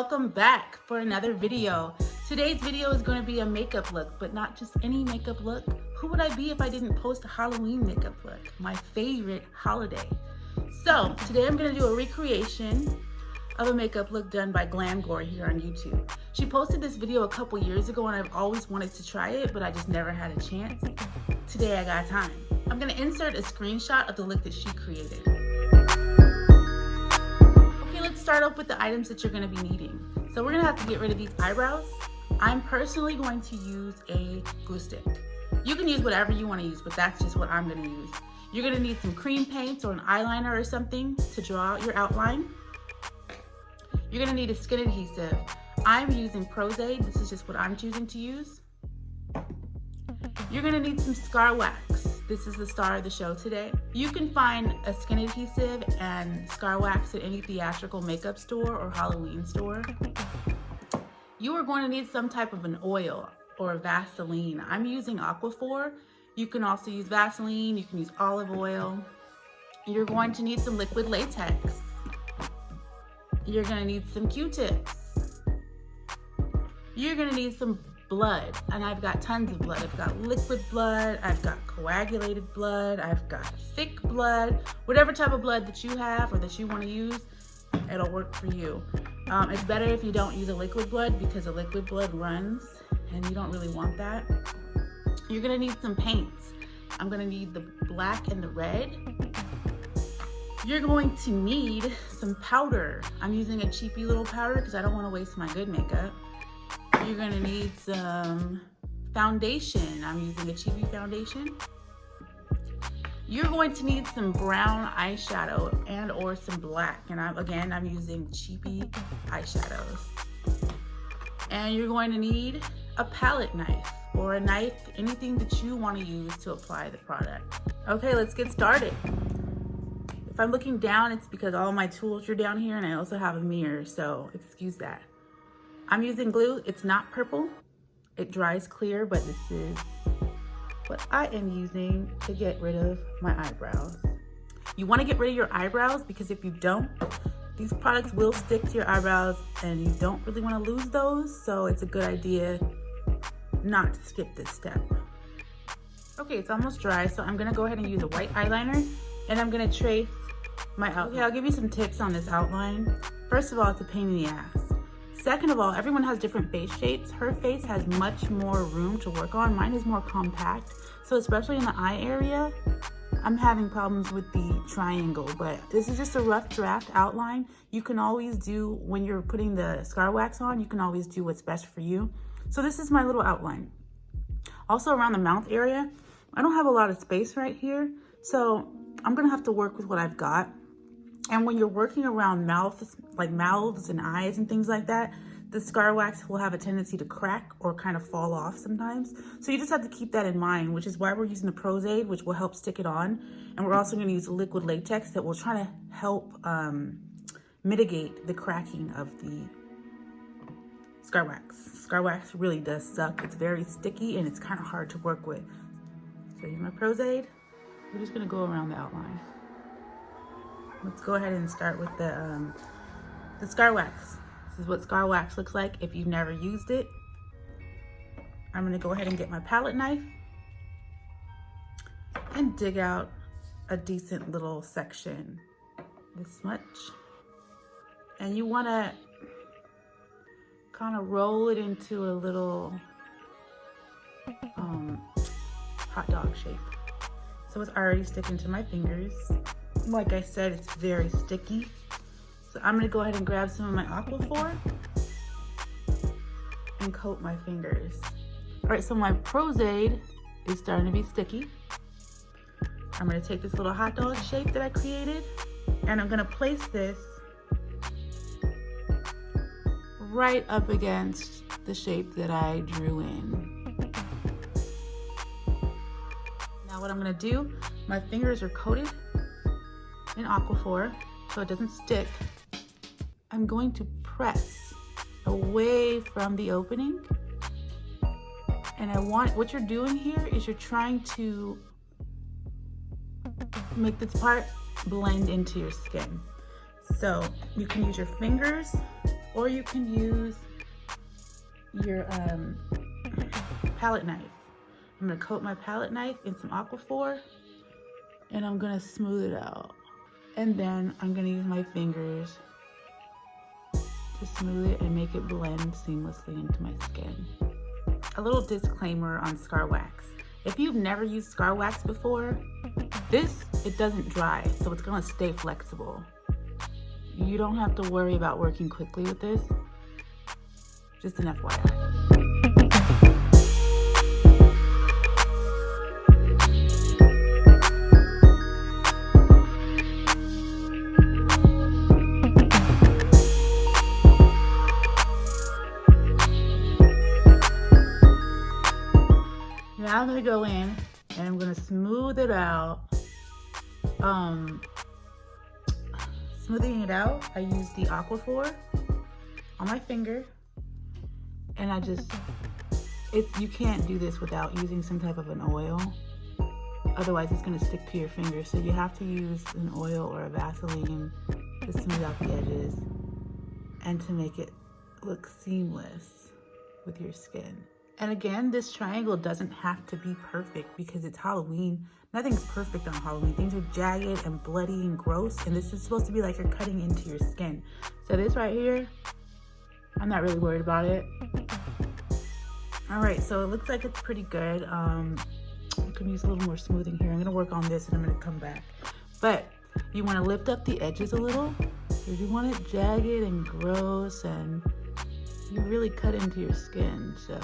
welcome back for another video. Today's video is going to be a makeup look, but not just any makeup look. Who would I be if I didn't post a Halloween makeup look? My favorite holiday. So today I'm going to do a recreation of a makeup look done by Glam Gore here on YouTube. She posted this video a couple years ago and I've always wanted to try it, but I just never had a chance. Today I got time. I'm going to insert a screenshot of the look that she created. Let's start off with the items that you're going to be needing. So we're going to have to get rid of these eyebrows. I'm personally going to use a glue stick. You can use whatever you want to use, but that's just what I'm going to use. You're going to need some cream paints or an eyeliner or something to draw out your outline. You're going to need a skin adhesive. I'm using Prozade. This is just what I'm choosing to use. You're going to need some scar wax. This is the star of the show today. You can find a skin adhesive and scar wax at any theatrical makeup store or Halloween store. You are going to need some type of an oil or a Vaseline. I'm using Aquaphor. You can also use Vaseline, you can use olive oil. You're going to need some liquid latex. You're going to need some Q-tips. You're going to need some blood, and I've got tons of blood. I've got liquid blood, I've got coagulated blood, I've got thick blood. Whatever type of blood that you have or that you want to use, it'll work for you. It's better if you don't use a liquid blood because a liquid blood runs and you don't really want that. You're gonna need some paints. I'm gonna need the black and the red. You're going to need some powder. I'm using a cheapy little powder because I don't want to waste my good makeup. You're gonna need some foundation. I'm using a cheapy foundation. You're going to need some brown eyeshadow and or some black. And I'm using cheapy eyeshadows. And you're going to need a palette knife or a knife, anything that you want to use to apply the product. Okay, let's get started. If I'm looking down, it's because all my tools are down here and I also have a mirror, so excuse that. I'm using glue. It's not purple. It dries clear, but this is what I am using to get rid of my eyebrows. You want to get rid of your eyebrows because if you don't, these products will stick to your eyebrows and you don't really want to lose those, so it's a good idea not to skip this step. Okay, it's almost dry, so I'm gonna go ahead and use a white eyeliner and I'm gonna trace my outline. Okay, I'll give you some tips on this outline. First of all, it's a pain in the ass. Second of all, everyone has different face shapes. Her face has much more room to work on. Mine is more compact. So especially in the eye area, I'm having problems with the triangle, but this is just a rough draft outline. You can always do, when you're putting the scar wax on, you can always do what's best for you. So this is my little outline. Also around the mouth area, I don't have a lot of space right here. So I'm gonna have to work with what I've got. And when you're working around mouths, like mouths and eyes and things like that, the scar wax will have a tendency to crack or kind of fall off sometimes. So you just have to keep that in mind, which is why we're using the Prozade, which will help stick it on. And we're also gonna use liquid latex that will try to help mitigate the cracking of the scar wax. Scar wax really does suck. It's very sticky and it's kind of hard to work with. So here's my Prozade. We're just gonna go around the outline. Let's go ahead and start with the scar wax. This is what scar wax looks like if you've never used it. I'm gonna go ahead and get my palette knife and dig out a decent little section, this much. And you wanna kind of roll it into a little hot dog shape. So it's already sticking to my fingers. Like I said, it's very sticky. So I'm gonna go ahead and grab some of my Aquaphor and coat my fingers. All right, so my Prozade is starting to be sticky. I'm gonna take this little hot dog shape that I created and I'm gonna place this right up against the shape that I drew in. Now what I'm gonna do, my fingers are coated in Aquaphor so it doesn't stick. I'm going to press away from the opening. And what you're doing here is you're trying to make this part blend into your skin. So you can use your fingers or you can use your palette knife. I'm gonna coat my palette knife in some Aquaphor and I'm gonna smooth it out. And then I'm gonna use my fingers to smooth it and make it blend seamlessly into my skin. A little disclaimer on Scar Wax. If you've never used Scar Wax before, it doesn't dry, so it's gonna stay flexible. You don't have to worry about working quickly with this. Just an FYI. Now I'm gonna go in and I'm gonna smooth it out. Smoothing it out, I use the Aquaphor on my finger, and you can't do this without using some type of an oil. Otherwise it's gonna stick to your finger. So you have to use an oil or a Vaseline to smooth out the edges and to make it look seamless with your skin. And again, this triangle doesn't have to be perfect because it's Halloween. Nothing's perfect on Halloween. Things are jagged and bloody and gross, and this is supposed to be like you're cutting into your skin. So this right here, I'm not really worried about it. All right, so it looks like it's pretty good. I can use a little more smoothing here. I'm gonna work on this and I'm gonna come back. But you wanna lift up the edges a little because you want it jagged and gross and you really cut into your skin, so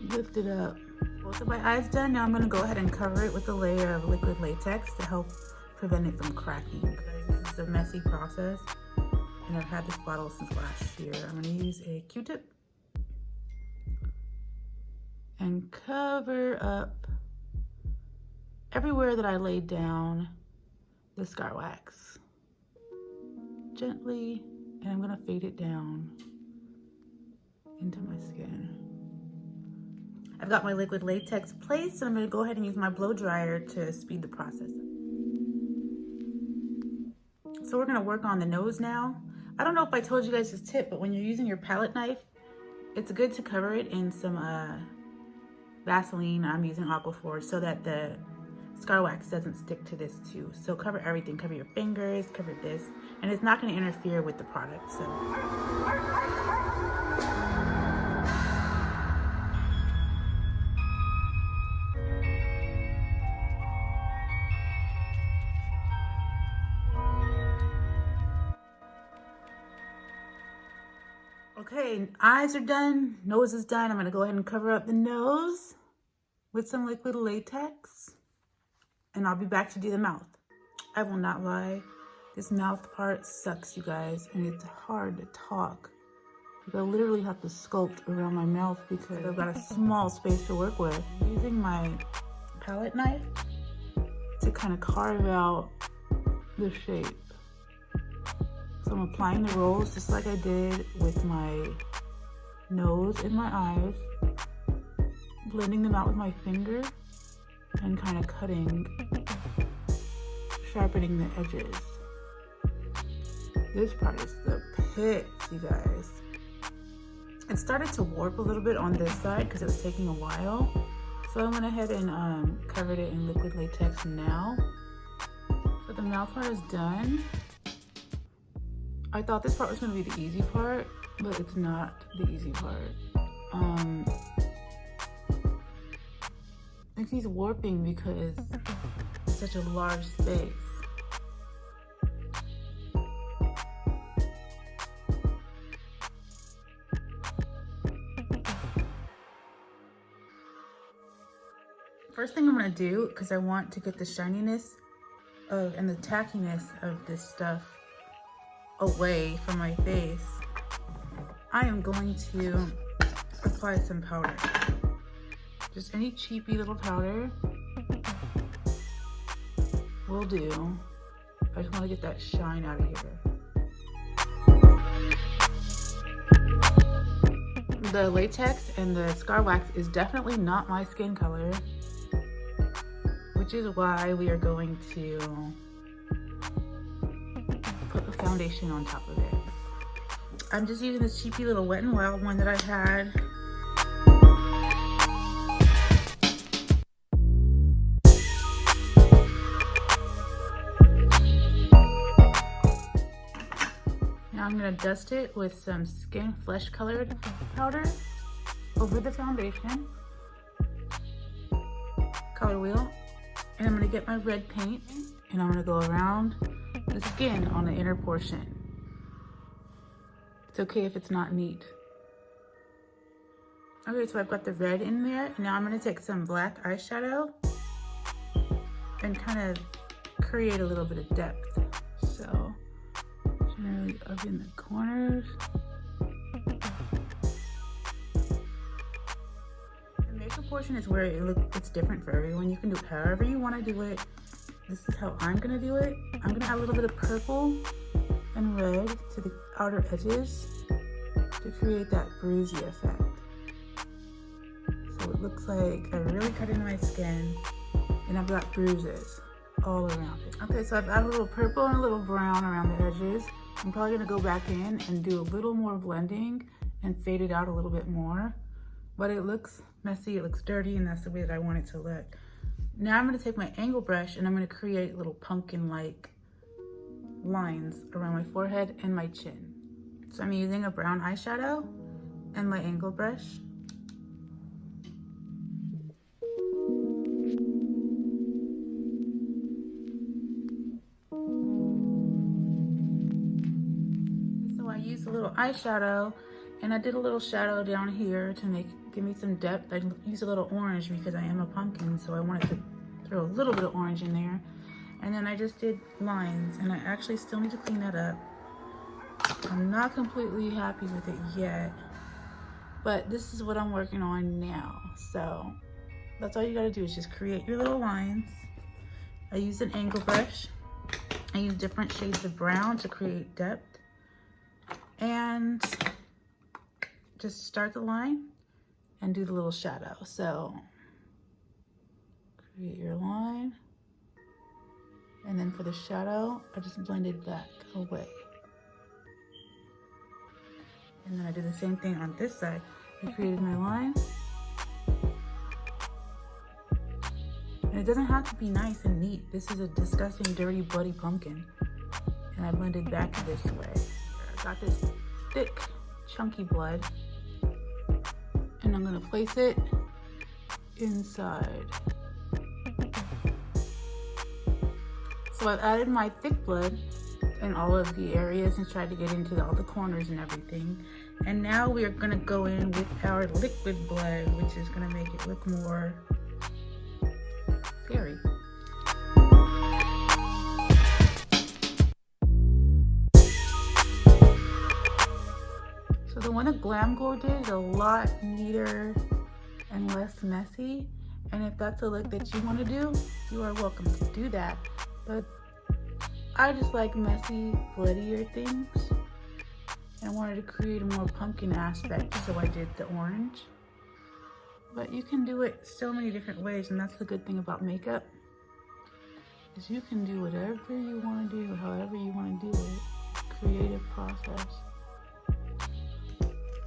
lift it up. Both of my eyes done. Now I'm gonna go ahead and cover it with a layer of liquid latex to help prevent it from cracking. This is a messy process, and I've had this bottle since last year. I'm gonna use a Q-tip and cover up everywhere that I laid down the Scar Wax. Gently, and I'm gonna fade it down into my skin. I've got my liquid latex placed, and I'm gonna go ahead and use my blow dryer to speed the process. So we're gonna work on the nose now. I don't know if I told you guys this tip, but when you're using your palette knife, it's good to cover it in some Vaseline. I'm using Aquaphor so that the Scar Wax doesn't stick to this too. So cover everything, cover your fingers, cover this, and it's not gonna interfere with the product, so. Okay, eyes are done, nose is done. I'm gonna go ahead and cover up the nose with some liquid latex, and I'll be back to do the mouth. I will not lie, this mouth part sucks, you guys, and it's hard to talk. I literally have to sculpt around my mouth because I've got a small space to work with. I'm using my palette knife to kind of carve out the shape. So I'm applying the rolls just like I did with my nose and my eyes, blending them out with my finger and kind of cutting, sharpening the edges. This part is the pits, you guys. It started to warp a little bit on this side because it was taking a while. So I went ahead and covered it in liquid latex now. So the mouth part is done. I thought this part was going to be the easy part, but it's not the easy part. It keeps warping because it's such a large space. First thing I'm going to do, because I want to get the shininess and the tackiness of this stuff away from my face, I am going to apply some powder. Just any cheapy little powder will do. I just want to get that shine out of here. The latex and the Scar Wax is definitely not my skin color, which is why we are going to put a foundation on top of it. I'm just using this cheapy little Wet n Wild one that I had. Now I'm gonna dust it with some Skin Flesh colored powder over the foundation, color wheel, and I'm gonna get my red paint and I'm gonna go around the skin on the inner portion. It's okay if it's not neat. Okay, so I've got the red in there. Now I'm gonna take some black eyeshadow and kind of create a little bit of depth. So generally up in the corners. The makeup portion is where it's different for everyone. You can do it however you want to do it. This is how I'm gonna do it. I'm gonna add a little bit of purple and red to the outer edges to create that bruisey effect. So it looks like I really cut into my skin and I've got bruises all around it. Okay, so I've added a little purple and a little brown around the edges. I'm probably gonna go back in and do a little more blending and fade it out a little bit more. But it looks messy, it looks dirty, and that's the way that I want it to look. Now I'm gonna take my angle brush and I'm gonna create little pumpkin-like lines around my forehead and my chin. So I'm using a brown eyeshadow and my angle brush. So I used a little eyeshadow and I did a little shadow down here to give me some depth. I used a little orange because I am a pumpkin, so I wanted to throw a little bit of orange in there. And then I just did lines, and I actually still need to clean that up. I'm not completely happy with it yet, but this is what I'm working on now. So that's all you gotta do is just create your little lines. I used an angle brush. I used different shades of brown to create depth. And just start the line and do the little shadow. So create your line. And then for the shadow, I just blended back away. And then I did the same thing on this side. I created my line. And it doesn't have to be nice and neat. This is a disgusting, dirty, bloody pumpkin. And I blended back this way. I got this thick, chunky blood. And I'm gonna place it inside. So I've added my thick blood in all of the areas and tried to get into all the corners and everything. And now we are gonna go in with our liquid blood, which is gonna make it look more scary. So the one that Glam Gore did is a lot neater and less messy. And if that's a look that you wanna do, you are welcome to do that. But I just like messy, bloodier things. And I wanted to create a more pumpkin aspect, so I did the orange. But you can do it so many different ways, and that's the good thing about makeup, is you can do whatever you want to do, however you want to do it. Creative process.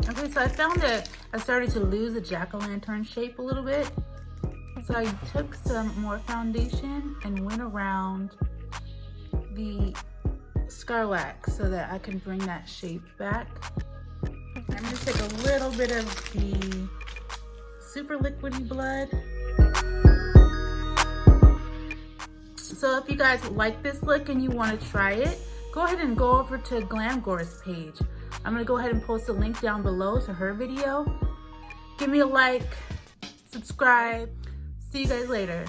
Okay, so I found that I started to lose the jack-o'-lantern shape a little bit. So I took some more foundation and went around the scar wax so that I can bring that shape back. I'm gonna take a little bit of the super liquidy blood. So if you guys like this look and you want to try it, go ahead and go over to Glam Gore's page. I'm gonna go ahead and post a link down below to her video. Give me a like, subscribe. See you guys later.